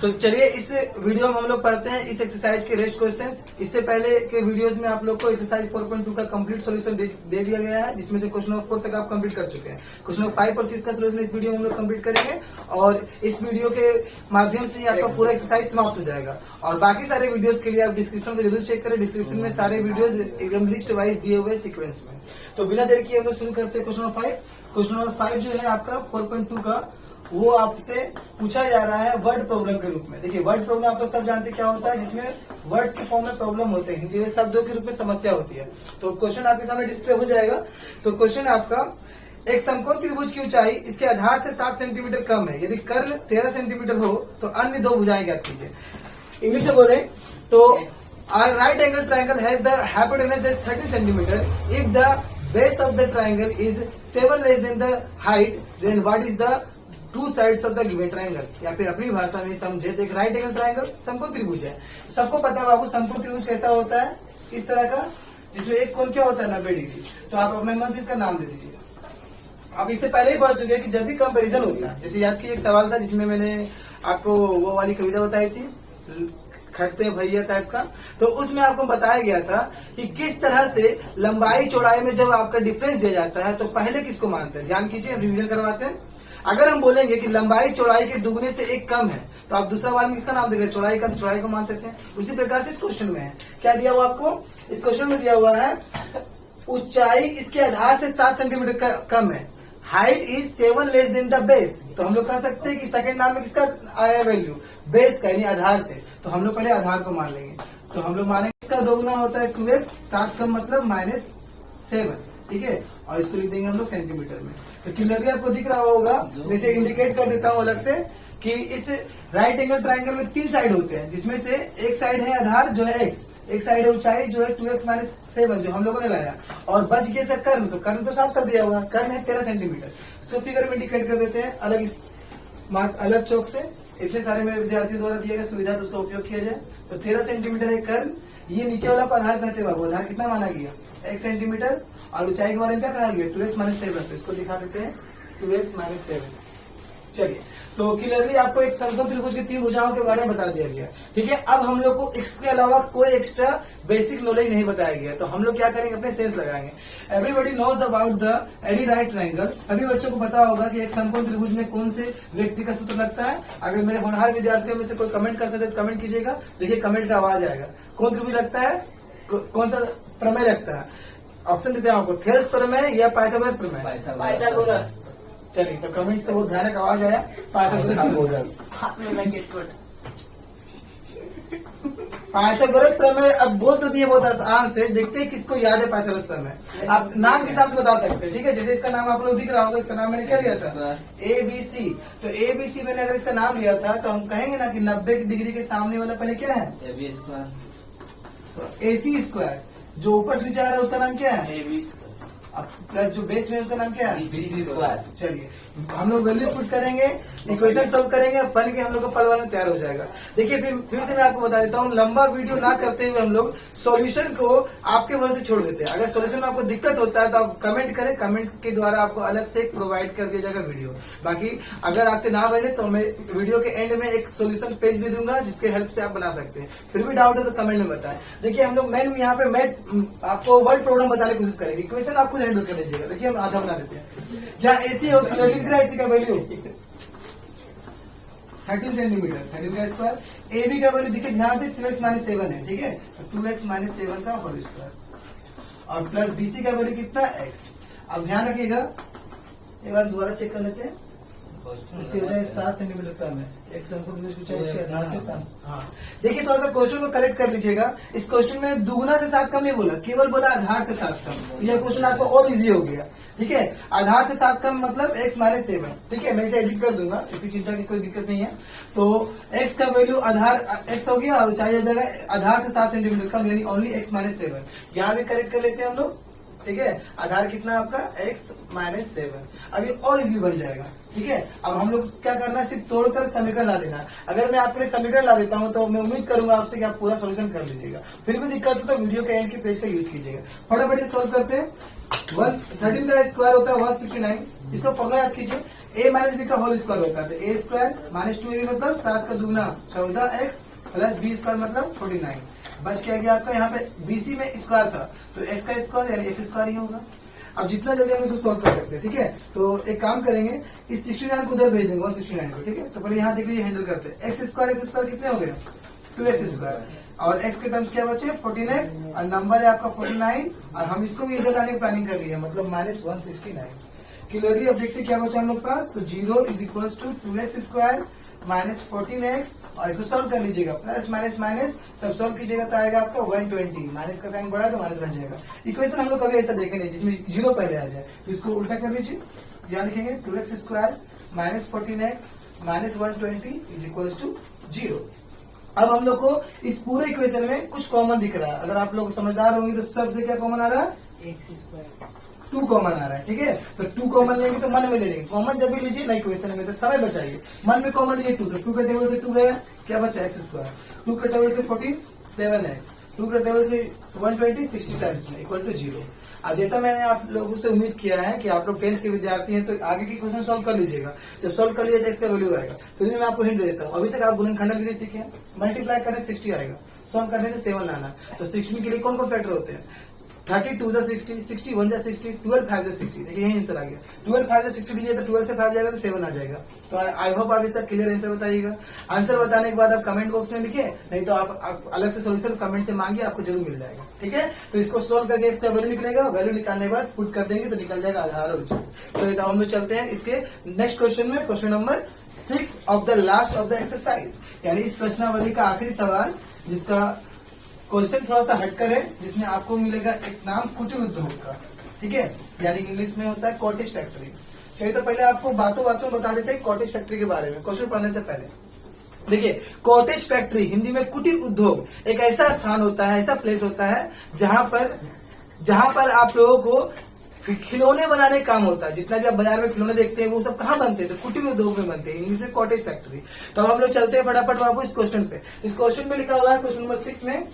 तो चलिए इस वीडियो में हम लोग पढ़ते हैं इस एक्सरसाइज के रेस्ट क्वेश्चंस। इससे पहले के वीडियोस में आप लोग को एक्सरसाइज 4.2 का कंप्लीट सॉल्यूशन दे दिया गया है, जिसमें से क्वेश्चन नंबर 4 तक आप कंप्लीट कर चुके हैं। क्वेश्चन नंबर 5 और 6 का सॉल्यूशन इस वीडियो में हम लोग कंप्लीट करेंगे और इस वीडियो के माध्यम से आपका पूरा एक्सरसाइज समाप्त हो जाएगा। और बाकी सारे वीडियोज के लिए आप डिस्क्रिप्शन को जरूर चेक करें। डिस्क्रिप्शन में सारे वीडियोज एकदम लिस्ट वाइज दिए हुए सीक्वेंस में। तो बिना देर किए हम लोग शुरू करते हैं क्वेश्चन नंबर 5। क्वेश्चन नंबर 5 जो है आपका 4.2 का, वो आपसे पूछा जा रहा है वर्ड प्रॉब्लम के रूप में। देखिए वर्ड प्रॉब्लम आप तो सब जानते हैं क्या होता है, जिसमें वर्ड्स के फॉर्म में प्रॉब्लम होते हैं, हिंदी में शब्दों के रूप में समस्या होती है। तो क्वेश्चन आपके सामने डिस्प्ले हो जाएगा। तो क्वेश्चन आपका, एक समकोण त्रिभुज की ऊंचाई इसके आधार से 7 सेंटीमीटर कम है। यदि कर्ण 13 सेंटीमीटर हो तो अन्य दो भुजाएं ज्ञात कीजिए। इंग्लिश में बोले तो right angle triangle has the hypotenuse as 13 centimetre. If the base of the triangle is 7 less than the height, then what is the two sides of the given triangle. या फिर अपनी भाषा में समझे तो एक राइट एंगल ट्राइंगल समकोण त्रिभुज है। सबको पता है बाबू समकोण त्रिभुज कैसा होता है, इस तरह का, जिसमें एक कोण क्या होता है 90 डिग्री। तो आप अपने मन से इसका नाम दे दीजिए। आप इससे पहले ही पढ़ चुके हैं कि जब भी कंपैरिजन होता है, जैसे याद की एक सवाल था जिसमें मैंने आपको वो वाली कविता बताई थी खटते भैया टाइप का। तो उसमें आपको बताया गया था कि किस तरह से लंबाई चौड़ाई में जब आपका डिफरेंस दिया जाता है तो पहले किसको मानते हैं। ध्यान कीजिए, रिवीजन करवाते हैं। अगर हम बोलेंगे कि लंबाई चौड़ाई के दुगने से एक कम है तो आप दूसरा बार में किसका नाम देंगे, चौड़ाई का, चौड़ाई को मानते थे। उसी प्रकार से इस क्वेश्चन में है, क्या दिया हुआ आपको, इस क्वेश्चन में दिया हुआ है ऊंचाई इसके आधार से 7 सेंटीमीटर कम है, height is 7 less than the base. तो हम लोग कह सकते हैं कि सेकंड नाम में किसका आया वैल्यू, बेस का, यानी आधार से। तो हम लोग पहले आधार को मान लेंगे। तो हम लोग मानेंगे इसका दोगुना होता है 2x, 7 का मतलब -7, ठीक है। और इसको लिख देंगे हम लोग सेंटीमीटर में। तो क्लियरली आपको दिख रहा होगा, जैसे इंडिकेट कर देता हूँ अलग से, कि इस राइट एंगल ट्राइंगल में 3 साइड होते हैं, जिसमें से एक साइड है आधार जो है x, एक साइड है ऊंचाई जो है 2x - 7 जो हम लोगों ने लाया, और बच गया सर कर्ण। तो कर्ण तो साफ कर दिया हुआ, कर्ण है 13 सेंटीमीटर। सो फिगर में इंडिकेट कर देते हैं अलग मार्क, अलग चौक से। इतने सारे मेरे विद्यार्थियों द्वारा दिया गया सुविधा, तो उसका उपयोग किया जाए। तो 13 सेंटीमीटर है कर्ण। ये नीचे वाला को आधार कहते हैं बाबू। आधार कितना माना गया, 1 सेंटीमीटर। और ऊंचाई के बारे में क्या कहा गया, 2x - 7। तो इसको दिखा देते हैं 2x - 7। चलिए, तो क्लियरली आपको एक समकोण त्रिभुज की 3 भुजाओं के बारे में बता दिया गया, ठीक है। अब हम लोग को इसके अलावा कोई एक्स्ट्रा बेसिक नॉलेज नहीं बताया गया। तो हम लोग क्या करेंगे, अपने सेंस लगाएंगे। Everybody knows about the any right triangle. सभी बच्चों को पता होगा कि एक समकोण त्रिभुज में कौन से व्यक्ति का सूत्र लगता है। अगर मेरे होनहार विद्यार्थियों में से कोई कमेंट कर सकते तो कमेंट कीजिएगा। देखिए कमेंट का आवाज आएगा। कौन त्रिभुज लगता है, कौन सा प्रमेय लगता है। ऑप्शन देते हैं आपको, थेल्स प्रमेय या पाइथागोरस प्रमेय। पाइथागोरस। चलिए, तो कमेंट से बहुत भयानक आवाज आया, पाइथागोरस। पाइथागोरस प्रमेय अब बोल तो दिए बहुत आसान से, देखते हैं किसको याद है पाइथागोरस प्रमेय। आप नाम के हिसाब से बता सकते हैं, ठीक है। जैसे इसका नाम आप लोग दिख रहा होगा, इसका नाम मैंने क्या लिया था, ABC। तो ABC मैंने अगर इसका नाम लिया था तो हम कहेंगे ना कि 90 डिग्री के सामने वाला पहले क्या है, AC स्क्वायर। जो ऊपर से जा रहा है उसका नाम क्या है, प्लस जो बेस में उसका नाम क्या है, BC स्क्वायर। चलिए हम लोग वैल्यूज पुट करेंगे, इक्वेशन सॉल्व करेंगे, बन के हम लोग का पलवान में तैयार हो जाएगा। देखिए फिर से मैं आपको बता देता हूँ, लंबा वीडियो ना करते हुए हम लोग सॉल्यूशन को आपके भरोसे छोड़ देते हैं। अगर सॉल्यूशन में आपको दिक्कत होता है तो आप कमेंट करें, कमेंट के द्वारा आपको अलग से प्रोवाइड कर दिया जाएगा वीडियो। बाकी अगर आपसे ना बने तो मैं वीडियो के एंड में एक सोल्यूशन पेज दे दूंगा, जिसके हेल्प से आप बना सकते हैं। फिर भी डाउट है तो कमेंट में बताएं। देखिए हम लोग मेन यहाँ पे मैं आपको वर्ड प्रॉब्लम बताने की कोशिश करेंगे, इक्वेशन आप खुद हैंडल कर लीजिएगा। देखिए हम आधा बना देते हैं। जहाँ AC हो AC का वैल्यू 13 सेंटीमीटर, 13 का स्क्वायर। AB का वैल्यू देखिए ध्यान से 2x - 7 है, ठीक है। 2x - 7 का होल स्क्वायर, और प्लस BC का वैल्यू कितना, x। अब ध्यान रखिएगा, एक बार दोबारा चेक कर लेते हैं। इसकी वजह 7 सेंटीमीटर कम है, एक समकोण त्रिभुज इसके आधार से 7। हाँ देखिए, थोड़ा सा क्वेश्चन को करेक्ट कर लीजिएगा। इस क्वेश्चन में दुगुना से 7 कम नहीं बोला, केवल बोला आधार से 7 कम। यह क्वेश्चन आपको और इजी हो गया, ठीक है। आधार से 7 कम मतलब x - 7, ठीक है। मैं इसे एडिट कर दूंगा, इसकी चिंता की कोई दिक्कत नहीं है। तो x का वैल्यू आधार x हो गया और ऊंचाई हो जाएगा आधार से 7 सेंटीमीटर कम, यानी ओनली x - 7। यहाँ भी करेक्ट कर लेते हैं हम लोग, ठीक है। आधार कितना आपका x - 7। अभी और इजीली बन जाएगा, ठीक है। अब हम लोग क्या करना है, सिर्फ तोड़कर समीकरण ला देना। अगर मैं आपके लिए समीकरण ला देता हूं तो मैं उम्मीद करूंगा आपसे कि आप पूरा सॉल्यूशन कर लीजिएगा। फिर भी दिक्कत हो तो वीडियो के एंड के पेज का यूज कीजिएगा। फटाफट से सॉल्व करते हैं। 13 का स्क्वायर होता है 169। इसका फॉर्मूला याद कीजिए, ए माइनस बी का होल स्क्वायर होता है, तो ए स्क्वायर माइनस 2ab मतलब 7 का दूना 14x प्लस बी स्क्वायर मतलब 49। बच क्या गया आपका, यहाँ पे बीसी में स्क्वायर था तो एक्स का स्क्वायर यानी एक्स स्क्वायर ही होगा। अब जितना जल्दी हम इसको सॉल्व कर सकते हैं, ठीक है। तो एक काम करेंगे, इस 69 को उधर भेज देंगे 169 को, ठीक है। तो पहले यहाँ देख लीजिए हैंडल करते हैं। एक्स स्क्वायर कितने हो गए, 2x स्क्वायर, और x के टर्म्स क्या बचे 14x, और नंबर है आपका 49, और हम इसको भी इधर लाने की प्लानिंग कर रही है, मतलब माइनस 169। क्लियरली अब देखते क्या बचा हम लोग पास, तो 0 is equal to 2x square minus 14x, और इसको सॉल्व कर लीजिएगा, प्लस माइनस माइनस सब सॉल्व कीजिएगा तो आएगा आपका 120, माइनस का साइन बढ़ा तो माइनस बन जाएगा। इक्वेशन हम लोग कभी ऐसा देखे नहीं जिसमें 0 पहले आ जाए, तो इसको उल्टा कर लीजिए, यहाँ लिखेंगे 2x स्क्वायर माइनस 14x माइनस 120 इज इक्वल टू 0। अब हम लोग को इस पूरे इक्वेशन में कुछ कॉमन दिख रहा है, अगर आप लोग समझदार होंगे तो सबसे क्या कॉमन आ रहा है, 2 कॉमन आ रहा है, ठीक है। तो 2 कॉमन लेंगे तो मन में ले लेंगे, कॉमन जब भी लीजिए ना इक्वेशन में तो समय बचाइए, मन में कॉमन लीजिए 2, तो 2 के टेबल से 2 गया, क्या बचा एक्स स्क्वायर, 2 के टेबल से 14 7x, 2 के टेबल से 120 60 टाइम्स में इक्वल टू 0। अब जैसा मैंने आप लोगों से उम्मीद किया है कि आप लोग 10th के विद्यार्थी हैं तो आगे की क्वेश्चन सॉल्व कर लीजिएगा, जब सॉल्व कर लीजिएगा एक्स का वैल्यू आएगा। तो मैं आपको हिंट दे देता हूँ, अभी तक आप गुणनखंड विधि सीखे हैं, मल्टीप्लाई करने से 60 आएगा, सॉल्व करने से 7 लाना, तो 16 के लिए कौन कौन फैक्टर होते हैं, 32 जा 60, 61 जा 60, 12 5 जा 60, देखिए यही आंसर आ गया। 12 5 जा 60 लीजिए तो 12 से 5 जाएगा तो 7 आ जाएगा। तो आई होप आप इसका क्लियर आंसर बताइएगा। आंसर बताने के बाद आप कमेंट बॉक्स में लिखिए, नहीं तो आप अलग से सोल्यूशन कमेंट से मांगिए, आपको जरूर मिल जाएगा, ठीक है। तो इसको सोल्व करके इसका वैल्यू निकलेगा, वैल्यू निकालने के बाद पुट कर देंगे तो निकल जाएगा आधार और उच्च। तो हम लोग चलते हैं इसके नेक्स्ट क्वेश्चन में, question number 6 of the last of the exercise, यानी इस प्रश्नावली का आखिरी सवाल, जिसका क्वेश्चन थोड़ा सा हटकर है, जिसमें आपको मिलेगा एक नाम कुटीर उद्योग का, ठीक है, यानी इंग्लिश में होता है कॉटेज फैक्ट्री। चलिए तो पहले आपको बातों बता देते हैं कॉटेज फैक्ट्री के बारे में, क्वेश्चन पढ़ने से पहले। देखिए कॉटेज फैक्ट्री हिंदी में कुटीर उद्योग एक ऐसा स्थान होता है, ऐसा प्लेस होता है जहां पर आप लोगों को खिलौने बनाने का काम होता है। जितना भी आप बाजार में खिलौने देखते हैं वो सब कहाँ बनते हैं, तो कुटीर उद्योग में बनते हैं, इंग्लिश में कॉटेज फैक्ट्री। तो हम लोग चलते हैं फटाफट बाबू इस क्वेश्चन पे। इस क्वेश्चन में लिखा हुआ है क्वेश्चन नंबर 6 में,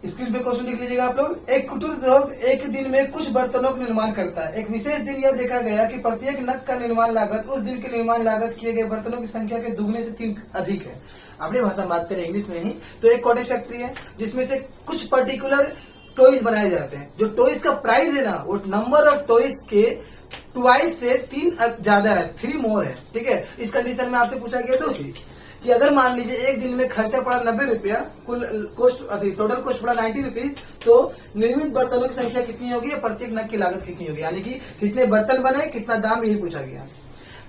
स्क्रीन पे क्वेश्चन लिख लीजिएगा आप लोग। एक कुटीर उद्योग एक दिन में कुछ बर्तनों का निर्माण करता है। एक विशेष दिन यह देखा गया कि प्रत्येक नग का निर्माण लागत उस दिन के निर्माण लागत किए गए बर्तनों की संख्या के दुगने से 3 अधिक है। अपनी भाषा में बात करें इंग्लिश में ही, तो एक कॉटेज फैक्ट्री है जिसमें से कुछ पर्टिकुलर टॉयज बनाए जाते हैं। जो टॉयज का प्राइस है ना, वो नंबर ऑफ टॉयज के ट्वाइस से 3 ज्यादा है, 3 मोर है, ठीक है। इस कंडीशन में आपसे पूछा गया 2 चीज कि अगर मान लीजिए एक दिन में खर्चा पड़ा 90 रुपया, कुल कॉस्ट टोटल कॉस्ट पड़ा 90 रुपीज, तो निर्मित बर्तनों की संख्या कितनी होगी, प्रत्येक नग की लागत कितनी होगी, यानी कि कितने बर्तन बने, कितना दाम, यही पूछा गया।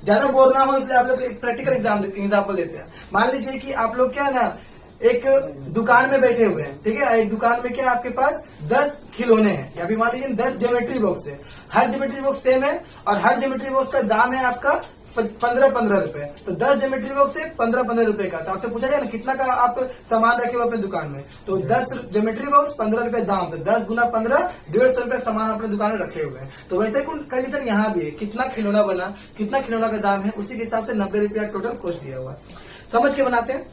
ज्यादा बोर ना हो इसलिए आप लोग एक प्रैक्टिकल एग्जाम्पल देते हैं। मान लीजिए कि आप लोग क्या ना एक दुकान में बैठे हुए हैं, ठीक है। एक दुकान में क्या आपके पास 10 खिलौने हैं, या फिर मान लीजिए 10 ज्योमेट्री बॉक्स है, हर ज्योमेट्री बॉक्स सेम है और हर ज्योमेट्री बॉक्स का दाम है आपका 15-15 रुपए। तो 10 ज्योमेट्री बॉक्स से 15-15 रुपए का, तो आपसे पूछा जाए ना कितना का आप सामान रखे हो अपने दुकान में, तो 10 ज्योमेट्री बॉक्स 15 रुपए दाम, तो 10 गुना 15 150 रुपए सामान अपने दुकान में रखे हुए हैं। तो वैसे कंडीशन यहाँ भी है, कितना खिलौना बना, कितना खिलौना का दाम है, उसी के हिसाब से 90 रुपया टोटल कॉस्ट दिया हुआ है। समझ के बनाते हैं।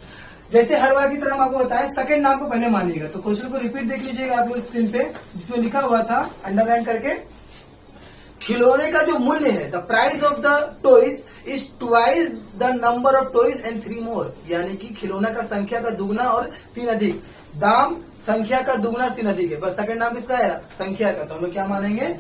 जैसे हर बार की तरह हम आपको बताएं, सेकंड नाम को पहले मानिएगा। तो क्वेश्चन को रिपीट देख लीजिएगा आप लोग स्क्रीन पे, जिसमें लिखा हुआ था अंडरलाइन करके, खिलौने का जो मूल्य है, the price of the toys is twice the number of toys and 3 मोर, यानी कि खिलौना का संख्या का दुगना और 3 अधिक, दाम संख्या का दुगना 3 अधिक है। बस सेकंड नाम किसका है, संख्या का। तो हम लोग क्या मानेंगे,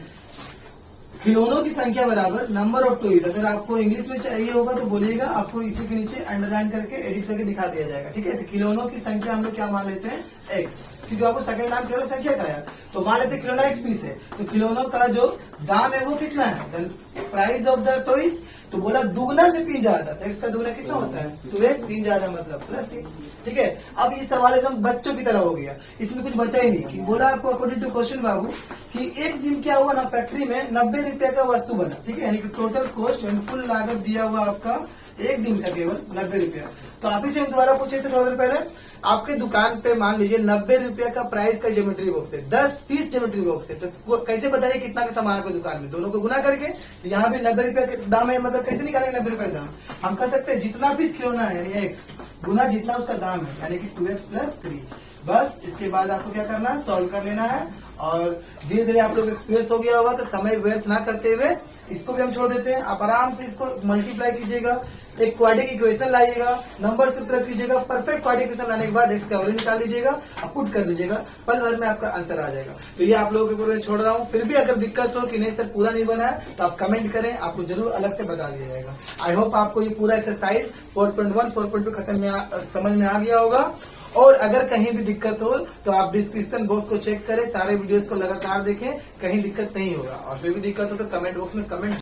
खिलौनों की संख्या बराबर नंबर ऑफ टॉयज। अगर आपको इंग्लिश में चाहिए होगा तो बोलिएगा, आपको इसी के नीचे अंडरलाइन करके एडिट करके दिखा दिया जाएगा, ठीक है। तो खिलौनों की संख्या हम लोग क्या मान लेते हैं, एक्स, क्योंकि आपको सेकंड नाम खिलौना संख्या का है। तो मान लेते खिलौना एक्स पीस है, तो खिलौनों का जो दाम है वो कितना है, प्राइस ऑफ द टॉयज। तो बोला दुगना से 3 ज्यादा, तो एक्स का दुगना कितना होता है, 2x, 3 ज्यादा मतलब +3, ठीक है। अब ये सवाल एकदम बच्चों की तरह हो गया, इसमें कुछ बचा ही नहीं। कि बोला आपको अकॉर्डिंग टू क्वेश्चन बाबू कि एक दिन क्या हुआ ना, फैक्ट्री में 90 रुपया का वस्तु बना, ठीक है, यानी कि टोटल कॉस्ट यानी कुल लागत दिया हुआ आपका एक दिन का केवल 90 रुपया। तो आप ही से हम दोबारा पूछे थे थोड़ा देर पहले, आपके दुकान पे मान लीजिए 90 रुपया का प्राइस का ज्योमेट्री बॉक्स है, 10 पीस ज्योमेट्री बॉक्स है, तो कैसे बताइए कितना का सामान आपके दुकान में, दोनों को गुना करके। तो यहाँ भी 90 रुपया का दाम है, मतलब कैसे निकालेंगे 90 रुपया दाम, हम कर सकते हैं जितना पीस खिलौना है यानी एक्स गुना जितना उसका दाम है, यानी कि 2x + 3। बस इसके बाद आपको क्या करना है, सॉल्व कर लेना है और धीरे धीरे आप लोग एक्सपीरियंस हो गया होगा, तो समय व्यर्थ ना करते हुए इसको भी हम छोड़ देते हैं। आप आराम से इसको मल्टीप्लाई कीजिएगा, एक क्वाड्रेटिक इक्वेशन लाइएगा, नंबर्स की तरफ कीजिएगा, परफेक्ट क्वाड्रेटिक इक्वेशन लाने के बाद एक्स का वैल्यू निकाल लीजिएगा, पुट कर दीजिएगा, पल भर में आपका आंसर आ जाएगा। तो ये आप लोगों के ऊपर छोड़ रहा हूँ। फिर भी अगर दिक्कत हो कि नहीं सर पूरा नहीं बना है, तो आप कमेंट करें, आपको जरूर अलग से बता दिया जाएगा। आई होप आपको ये पूरा एक्सरसाइज 4.1 4.2 समझ में आ गया होगा। और अगर कहीं भी दिक्कत हो तो आप डिस्क्रिप्शन बॉक्स को चेक करें, सारे वीडियोस को लगातार देखें, कहीं दिक्कत नहीं होगा। और फिर भी दिक्कत हो तो कमेंट बॉक्स में कमेंट